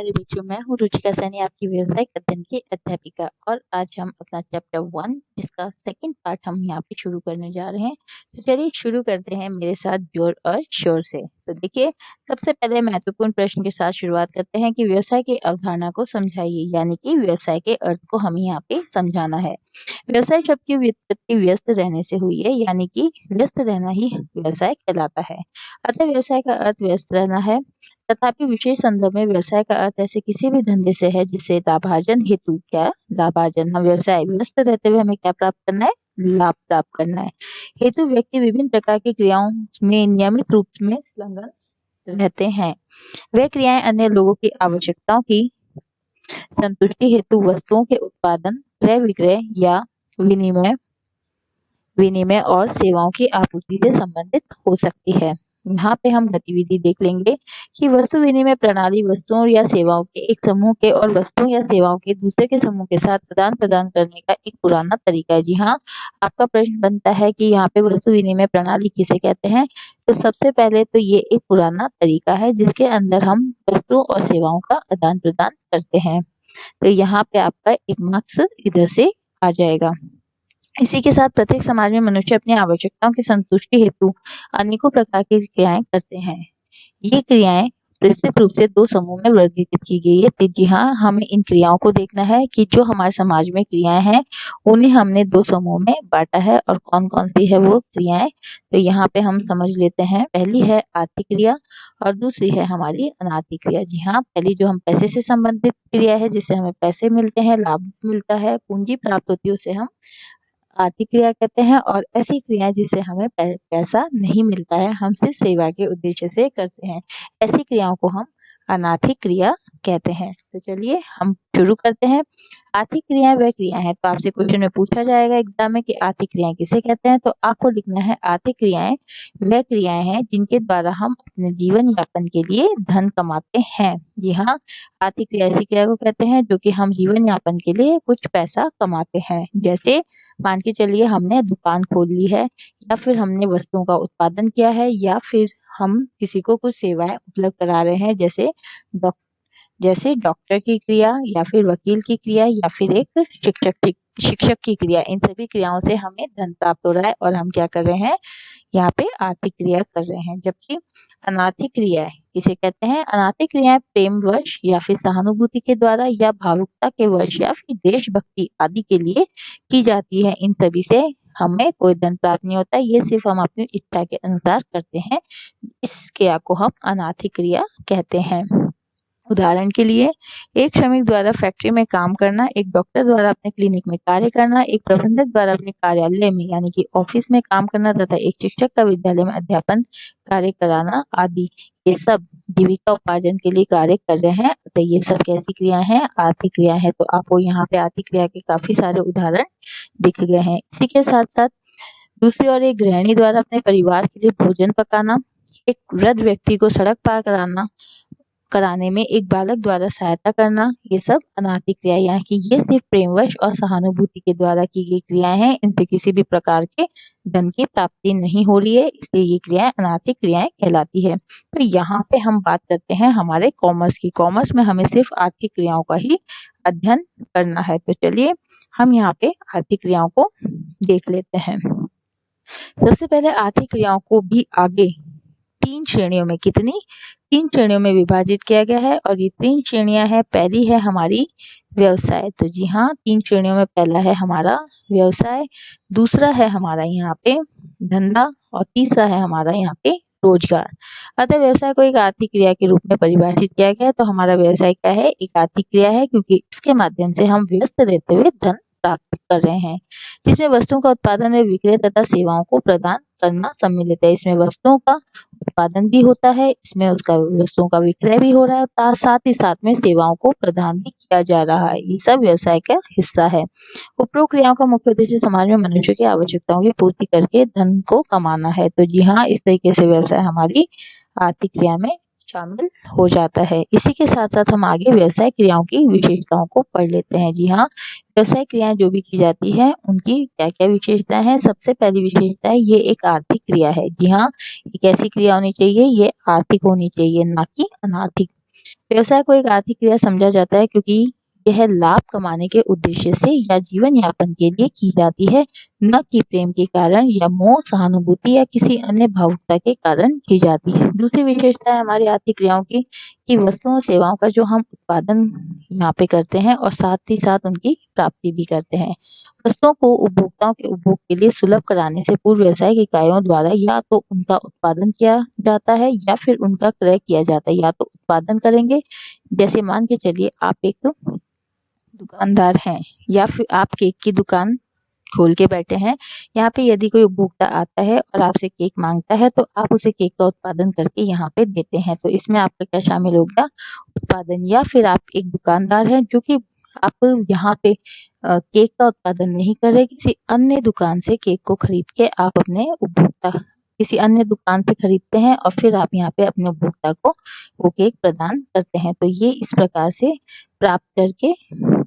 प्यारे बच्चों, मैं हूँ रुचिका सैनी, आपकी व्यवसायिक अध्ययन की अध्यापिका। और आज हम अपना चैप्टर 1 जिसका सेकंड पार्ट हम यहाँ पे शुरू करने जा रहे हैं। तो चलिए शुरू करते हैं मेरे साथ जोर और शोर से। तो देखिए, सबसे पहले महत्वपूर्ण प्रश्न के साथ शुरुआत करते हैं कि व्यवसाय की अवधारणा को समझाइए, यानी कि व्यवसाय के अर्थ को हमें यहाँ पे समझाना है। व्यवसाय शब्द की व्युत्पत्ति व्यस्त रहने से हुई है, यानी कि व्यस्त रहना ही व्यवसाय कहलाता है। अतः व्यवसाय का अर्थ व्यस्त रहना है। तथापि विशेष संदर्भ में व्यवसाय का अर्थ ऐसे किसी भी धंधे से है जिससे लाभार्जन हेतु लाभार्जन, हम व्यवसाय व्यस्त रहते हुए हमें क्या प्राप्त करना है? लाभ प्राप्त करना है। हेतु व्यक्ति विभिन्न प्रकार की क्रियाओं में नियमित रूप में संलग्न रहते हैं। वे क्रियाएं अन्य लोगों की आवश्यकताओं की संतुष्टि हेतु वस्तुओं के उत्पादन, क्रय विक्रय या विनिमय विनिमय और सेवाओं की आपूर्ति से संबंधित हो सकती है। यहाँ पे हम गतिविधि देख लेंगे कि वस्तु विनिमय प्रणाली वस्तुओं या सेवाओं के एक समूह के और वस्तुओं या सेवाओं के दूसरे के समूह के साथ आदान प्रदान करने का एक पुराना तरीका है। जी हाँ, आपका प्रश्न बनता है कि यहाँ पे वस्तु विनिमय प्रणाली किसे कहते हैं। तो सबसे पहले तो ये एक पुराना तरीका है जिसके अंदर हम वस्तुओं और सेवाओं का आदान प्रदान करते हैं। तो यहाँ पे आपका एक मार्क्स इधर से आ जाएगा। इसी के साथ प्रत्येक समाज में मनुष्य अपनी आवश्यकताओं की संतुष्टि हेतु अनेकों प्रकार की क्रियाएं करते हैं। ये क्रियाएं विस्तृत रूप से दो समूह में वर्गीकृत की गई है। तो जी हाँ, हमें इन क्रियाओं को देखना है कि जो हमारे समाज में क्रियाएं हैं उन्हें हमने दो समूह में बांटा है और कौन कौन सी है वो क्रियाएं। तो यहाँ पे हम समझ लेते हैं। पहली है आर्थिक क्रिया और दूसरी है हमारी अनार्थिक क्रिया। जी हाँ, पहली जो हम पैसे से संबंधित क्रिया है, जिससे हमें पैसे मिलते हैं, लाभ मिलता है, पूंजी प्राप्त होती है, उसे हम आर्थिक क्रिया कहते हैं। और ऐसी क्रिया जिससे हमें पैसा नहीं मिलता है, हम सिर्फ सेवा के उद्देश्य से करते हैं, ऐसी क्रियाओं को हम अनार्थिक क्रिया कहते हैं। तो चलिए हम शुरू करते हैं। आर्थिक क्रियाएं वह क्रियाएं हैं, तो आपसे क्वेश्चन में पूछा जाएगा एग्जाम में कि आर्थिक क्रियाएं किसे कहते हैं। तो आपको लिखना है आर्थिक क्रियाएं वह क्रियाएं हैं जिनके द्वारा हम अपने जीवन यापन के लिए धन कमाते हैं। जी हाँ, आर्थिक क्रिया ऐसी क्रिया को कहते हैं जो कि हम जीवन यापन के लिए कुछ पैसा कमाते हैं। जैसे मान के चलिए हमने दुकान खोल ली है, या फिर हमने वस्तुओं का उत्पादन किया है, या फिर हम किसी को कुछ सेवाएं उपलब्ध करा रहे हैं, जैसे डॉक्टर की क्रिया, या फिर वकील की क्रिया, या फिर एक शिक्षक की क्रिया। इन सभी क्रियाओं से हमें धन प्राप्त हो रहा है और हम क्या कर रहे हैं? यहाँ पे आर्थिक क्रिया कर रहे हैं। जबकि अनार्थिक क्रिया किसे कहते हैं? अनार्थिक क्रियाएं प्रेम वश या फिर सहानुभूति के द्वारा या भावुकता के वश या फिर देशभक्ति आदि के लिए की जाती है। इन सभी से हमें कोई धन प्राप्त नहीं होता, ये सिर्फ हम अपनी इच्छा के अनुसार करते हैं। इस क्रिया को हम अनार्थिक क्रिया कहते हैं। उदाहरण के लिए, एक श्रमिक द्वारा फैक्ट्री में काम करना, एक डॉक्टर द्वारा अपने क्लिनिक में कार्य करना, एक प्रबंधक द्वारा अपने कार्यालय में यानी कि ऑफिस में काम करना, तथा एक शिक्षक का विद्यालय में अध्यापन कार्य कराना आदि, ये सब जीविका उपार्जन के लिए कार्य कर रहे हैं। तो ये सब कैसी क्रिया हैं? आर्थिक क्रिया है। तो आपको यहाँ पे आर्थिक क्रिया के काफी सारे उदाहरण दिख गए हैं। इसी के साथ साथ दूसरी ओर एक गृहिणी द्वारा अपने परिवार के लिए भोजन पकाना, एक वृद्ध व्यक्ति को सड़क पार कराने में एक बालक द्वारा सहायता करना, ये सब अनार्थिक क्रिया यहाँ की। ये सिर्फ प्रेमवश और सहानुभूति के द्वारा की गई क्रियाएं हैं। इनसे किसी भी प्रकार के धन की प्राप्ति नहीं हो रही है, इसलिए ये क्रियाएं अनार्थिक क्रियाएं कहलाती है। तो यहाँ पे हम बात करते हैं हमारे कॉमर्स की। कॉमर्स में हमें सिर्फ आर्थिक क्रियाओं का ही अध्ययन करना है। तो चलिए हम यहाँ पे आर्थिक क्रियाओं को देख लेते हैं। सबसे पहले आर्थिक क्रियाओं को भी आगे तीन श्रेणियों में विभाजित किया गया है, और ये तीन श्रेणियां हैं। पहली है हमारी व्यवसाय। तो जी हाँ, तीन श्रेणियों में पहला है हमारा व्यवसाय, दूसरा है हमारा यहाँ पे धंधा, और तीसरा है हमारा यहाँ पे रोजगार। अतः व्यवसाय को एक आर्थिक क्रिया के रूप में परिभाषित किया गया है। तो हमारा व्यवसाय क्या है? एक आर्थिक क्रिया है, क्योंकि इसके माध्यम से हम व्यस्त रहते हुए धन प्राप्त कर रहे हैं, जिसमें वस्तुओं का उत्पादन व विक्रय तथा सेवाओं को प्रदान करना सम्मिलित है। इसमें वस्तुओं का उत्पादन भी होता है, इसमें उसका वस्तुओं का विक्रय भी हो रहा है, और साथ ही साथ में सेवाओं को प्रदान भी किया जा रहा है। ये सब व्यवसाय का हिस्सा है। उपरोक्त क्रियाओं का मुख्य उद्देश्य समाज में मनुष्य की आवश्यकताओं की पूर्ति करके धन को कमाना है। तो जी हाँ, इस तरीके से व्यवसाय हमारी आर्थिक क्रिया में शामिल हो जाता है। इसी के साथ साथ हम आगे व्यवसाय क्रियाओं की विशेषताओं को पढ़ लेते हैं। जी हाँ, व्यवसाय क्रियाएं जो भी की जाती है उनकी क्या क्या विशेषताएं हैं। सबसे पहली विशेषता है ये एक आर्थिक क्रिया है। जी हाँ, एक ऐसी क्रिया होनी चाहिए, ये आर्थिक होनी चाहिए, ना कि अनार्थिक। व्यवसाय को एक आर्थिक क्रिया समझा जाता है क्योंकि यह लाभ कमाने के उद्देश्य से या जीवन यापन के लिए की जाती है, न कि प्रेम के कारण या मोह, सहानुभूति या किसी अन्य भावुकता के कारण की जाती है। दूसरी विशेषता है हमारी आर्थिक क्रियाओं की कि वस्तुओं और सेवाओं का जो हम उत्पादन यहाँ पे करते हैं और साथ ही साथ उनकी प्राप्ति भी करते हैं। वस्तुओं को उपभोक्ताओं के उपभोग के लिए सुलभ कराने से पूर्व व्यावसायिक इकाइयों द्वारा या तो उनका उत्पादन किया जाता है या फिर उनका क्रय किया जाता है। या तो उत्पादन करेंगे, जैसे मान के चलिए आप एक दुकानदार हैं या फिर आप केक की दुकान खोल के बैठे हैं। यहाँ पे यदि कोई उपभोक्ता आता है और आपसे केक मांगता है तो आप उसे केक का उत्पादन करके यहाँ पे देते हैं। तो इसमें आपका क्या शामिल हो गया? उत्पादन। या फिर आप एक दुकानदार हैं जो कि आप यहाँ पे केक का उत्पादन नहीं कर रहे, किसी अन्य दुकान से केक को खरीद के आप अपने उपभोक्ता किसी अन्य दुकान से खरीदते हैं और फिर आप यहाँ पे अपने उपभोक्ता को वो केक प्रदान करते हैं। तो ये इस प्रकार से प्राप्त करके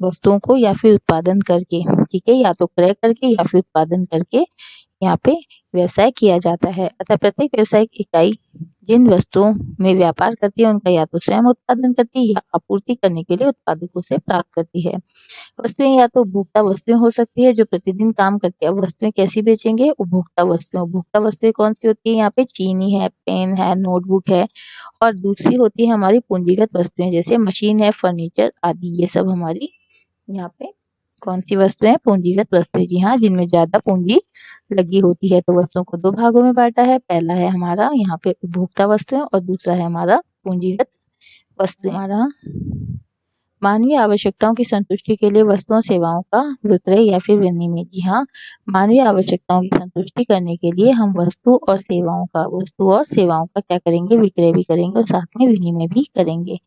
वस्तुओं को या फिर उत्पादन करके, ठीक है, या तो क्रय करके या फिर उत्पादन करके यहाँ पे व्यवसाय किया जाता है। अतः प्रत्येक व्यावसायिक इकाई जिन वस्तुओं में व्यापार करती है उनका या तो स्वयं उत्पादन करती है या आपूर्ति करने के लिए उत्पादकों से प्राप्त करती है। वस्तुएं या तो उपभोक्ता वस्तुएं हो सकती है जो प्रतिदिन काम करती है। अब वस्तुएं कैसी बेचेंगे? उपभोक्ता वस्तुएं। उपभोक्ता वस्तुएं कौन सी होती है? यहाँ पे चीनी है, पेन है, नोटबुक है। और दूसरी होती है हमारी पूंजीगत वस्तुएं, जैसे मशीन है, फर्नीचर आदि। ये सब हमारी यहाँ पे कौन सी वस्तुएं? पूंजीगत वस्तुएं। जी हाँ, जिनमें ज्यादा पूंजी लगी होती है। तो वस्तुओं को दो भागों में बांटा है। पहला है हमारा यहाँ पे उपभोक्ता वस्तुएं और दूसरा है हमारा पूंजीगत वस्तुएं। हमारा मानवीय आवश्यकताओं की संतुष्टि के लिए वस्तुओं सेवाओं का विक्रय या फिर विनिमय। जी हाँ, मानवीय आवश्यकताओं की संतुष्टि करने के लिए हम वस्तु और सेवाओं का क्या करेंगे? विक्रय भी करेंगे और साथ में विनिमय भी करेंगे।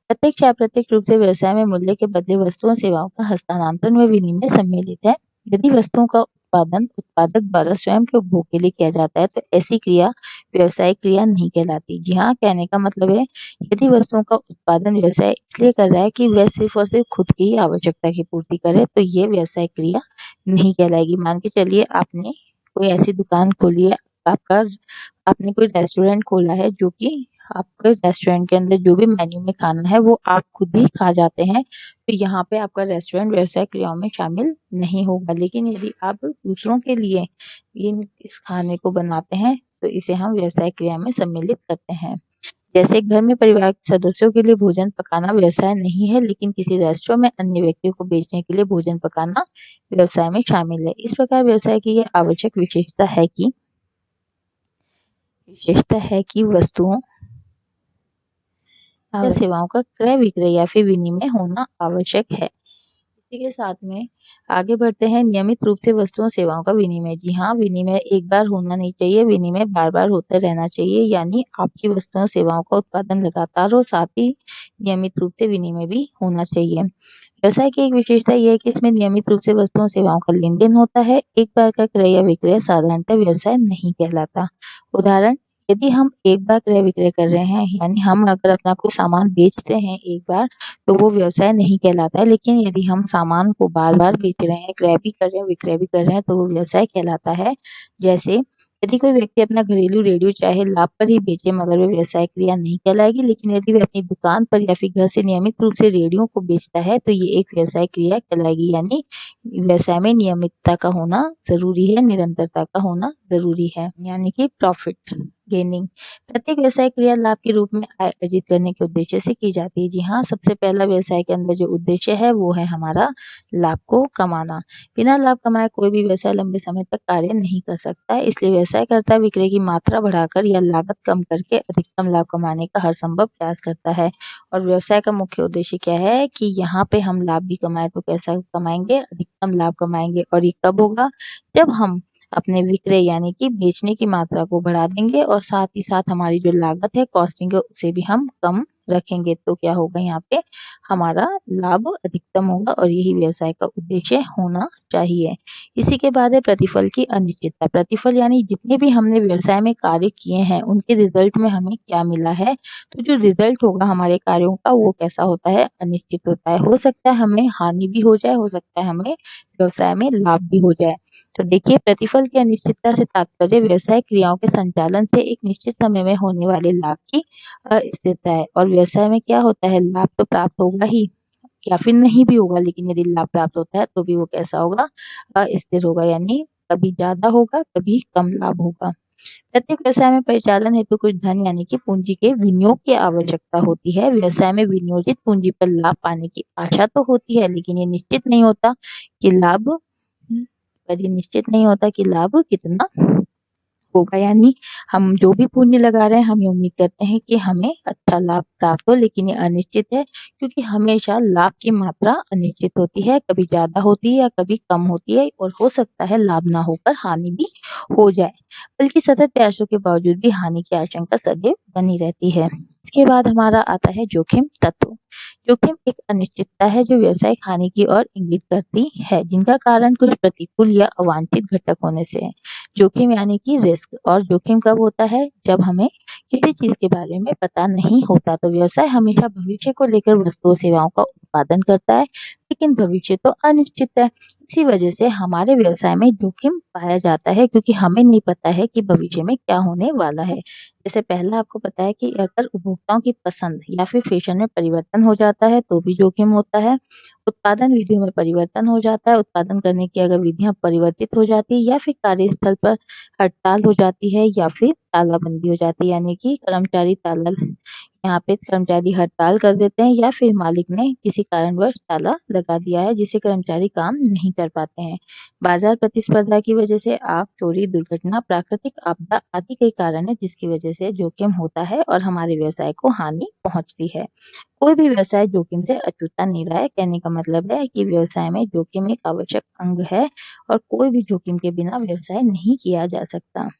प्रत्यक्ष या अप्रत्यक्ष रूप से व्यवसाय में मूल्य के बदले वस्तुओं सेवाओं का हस्तांतरण व विनिमय सम्मिलित है। यदि वस्तुओं का उत्पादन उत्पादक द्वारा स्वयं के उपभोग के लिए किया जाता है तो ऐसी क्रिया व्यवसायिक क्रिया नहीं कहलाती। जी हाँ, कहने का मतलब है यदि वस्तुओं का उत्पादन व्यवसाय इसलिए कर रहा है कि वह सिर्फ और सिर्फ खुद की ही आवश्यकता की पूर्ति करे तो ये व्यवसाय क्रिया नहीं कहलाएगी। मान के चलिए आपने कोई ऐसी दुकान खोली है, आपने कोई रेस्टोरेंट खोला है जो कि आपके रेस्टोरेंट के अंदर जो भी मेन्यू में खाना है वो आप खुद ही खा जाते हैं, तो यहाँ पे आपका रेस्टोरेंट व्यवसाय क्रियाओं में शामिल नहीं होगा। लेकिन यदि आप दूसरों के लिए इस खाने को बनाते हैं तो इसे हम व्यवसाय क्रिया में सम्मिलित करते हैं। जैसे घर में परिवार के सदस्यों के लिए भोजन पकाना व्यवसाय नहीं है, लेकिन किसी रेस्टोरेंट में अन्य व्यक्तियों को बेचने के लिए भोजन पकाना व्यवसाय में शामिल है। इस प्रकार व्यवसाय की यह आवश्यक विशेषता है कि वस्तुओं या सेवाओं का क्रय विक्रय या फिर विनिमय होना आवश्यक है। इसी के साथ में आगे बढ़ते हैं। नियमित रूप से वस्तुओं सेवाओं का विनिमय। जी हाँ, विनिमय एक बार होना नहीं चाहिए, विनिमय बार बार होता रहना चाहिए। यानी आपकी वस्तुओं सेवाओं का उत्पादन लगातार और साथ ही नियमित रूप से विनिमय भी होना चाहिए। व्यवसाय की एक विशेषता यह है कि इसमें नियमित रूप से वस्तुओं सेवाओं का लेन देन होता है। एक बार का क्रय या विक्रय साधारणतः व्यवसाय नहीं कहलाता। उदाहरण, यदि हम एक बार क्रय विक्रय कर रहे हैं, यानी हम अगर अपना कोई सामान बेचते हैं एक बार, तो वो व्यवसाय नहीं कहलाता है। लेकिन यदि हम सामान को बार बार बेच रहे हैं, क्रय भी कर रहे हैं, विक्रय भी कर रहे हैं, तो वो व्यवसाय कहलाता है। जैसे यदि कोई व्यक्ति अपना घरेलू रेडियो चाहे लाभ पर ही बेचे मगर वह व्यवसाय क्रिया नहीं कहलाएगी। लेकिन यदि वह अपनी दुकान पर या फिर घर से नियमित रूप से रेडियो को बेचता है तो ये एक व्यवसाय क्रिया कहलाएगी। यानी व्यवसाय में नियमितता का होना जरूरी है, निरंतरता का होना जरूरी है, यानी कि प्रॉफिट गेनिंग। प्रत्येक व्यवसाय क्रिया लाभ के रूप में आय अर्जित करने के उद्देश्य से की जाती है। जी हाँ, सबसे पहला व्यवसाय के अंदर जो उद्देश्य है वो है हमारा लाभ को कमाना। बिना लाभ कमाए कोई भी व्यवसाय लंबे समय तक कार्य नहीं कर सकता है। इसलिए व्यवसायकर्ता विक्रय की मात्रा बढ़ाकर या लागत कम करके अधिकतम लाभ कमाने का हर संभव प्रयास करता है। और व्यवसाय का मुख्य उद्देश्य क्या है कि यहाँ पे हम लाभ भी कमाए तो कैसा कमाएंगे? अधिकतम लाभ कमाएंगे। और ये कब होगा? जब हम अपने विक्रय यानी कि बेचने की मात्रा को बढ़ा देंगे और साथ ही साथ हमारी जो लागत है, कॉस्टिंग है, उसे भी हम कम रखेंगे। तो क्या होगा? यहाँ पे हमारा लाभ अधिकतम होगा और यही व्यवसाय का उद्देश्य होना चाहिए। इसी के बाद है प्रतिफल की अनिश्चितता। प्रतिफल यानी जितने भी हमने व्यवसाय में कार्य किए हैं उनके रिजल्ट में हमें क्या मिला है। तो जो रिजल्ट होगा हमारे कार्यों का वो कैसा होता है? अनिश्चित होता है। हो सकता है हमें हानि भी हो जाए, हो सकता है हमें व्यवसाय में लाभ भी हो जाए। तो देखिए, प्रतिफल की अनिश्चितता से तात्पर्य व्यवसाय क्रियाओं के संचालन से एक निश्चित समय में होने वाले लाभ की अस्थिरता है। और व्यवसाय में क्या होता है, लाभ तो प्राप्त होगा ही या फिर नहीं भी होगा, लेकिन यदि लाभ प्राप्त होता है तो भी वो कैसा होगा, अस्थिर होगा, यानी कभी ज़्यादा होगा, कभी कम लाभ होगा। प्रत्येक व्यवसाय में परिचालन हेतु कुछ धन यानी कि पूंजी के विनियोग की आवश्यकता होती है। व्यवसाय में विनियोजित पूंजी पर लाभ पाने की आशा तो होती है, लेकिन ये निश्चित नहीं होता कि लाभ कितना होगा, यानी हम जो भी पूंजी लगा रहे हैं हम ये उम्मीद करते हैं कि हमें अच्छा लाभ प्राप्त हो, लेकिन ये अनिश्चित है, क्योंकि हमेशा लाभ की मात्रा अनिश्चित होती है, कभी ज्यादा होती है या कभी कम होती है, और हो सकता है लाभ ना होकर हानि भी हो जाए, बल्कि सतत प्रयासों के बावजूद भी हानि की आशंका सदैव बनी रहती है। इसके बाद हमारा आता है जोखिम तत्व। जोखिम एक अनिश्चितता है जो व्यवसायिक हानि की ओर इंगित करती है, जिनका कारण कुछ प्रतिकूल या अवांछित घटक होने से है। जोखिम यानी कि रिस्क, और जोखिम कब होता है, जब हमें किसी चीज के बारे में पता नहीं होता। तो व्यवसाय हमेशा भविष्य को लेकर वस्तुओं सेवाओं का उत्पादन करता है, लेकिन भविष्य तो अनिश्चित है। इसी वजह से हमारे व्यवसाय में जोखिम पाया जाता है, क्योंकि हमें नहीं पता है कि भविष्य में क्या होने वाला है। जैसे पहला आपको पता है कि अगर उपभोक्ताओं की पसंद या फिर फैशन में परिवर्तन हो जाता है तो भी जोखिम होता है। उत्पादन विधियों में परिवर्तन हो जाता है, उत्पादन करने की अगर विधियां परिवर्तित हो जाती है, या फिर कार्यस्थल पर हड़ताल हो जाती है, या फिर तालाबंदी हो जाती है, यानी कि यहाँ पे कर्मचारी हड़ताल कर देते हैं, या फिर मालिक ने किसी कारणवश ताला लगा दिया है जिससे कर्मचारी काम नहीं कर पाते हैं। बाजार प्रतिस्पर्धा की वजह से आग, चोरी, दुर्घटना, प्राकृतिक आपदा आदि कई कारण है जिसकी वजह से जोखिम होता है और हमारे व्यवसाय को हानि पहुंचती है। कोई भी व्यवसाय जोखिम से अछूता नहीं रहा है। कहने का मतलब है कि व्यवसाय में जोखिम एक आवश्यक अंग है और कोई भी जोखिम के बिना व्यवसाय नहीं किया जा सकता।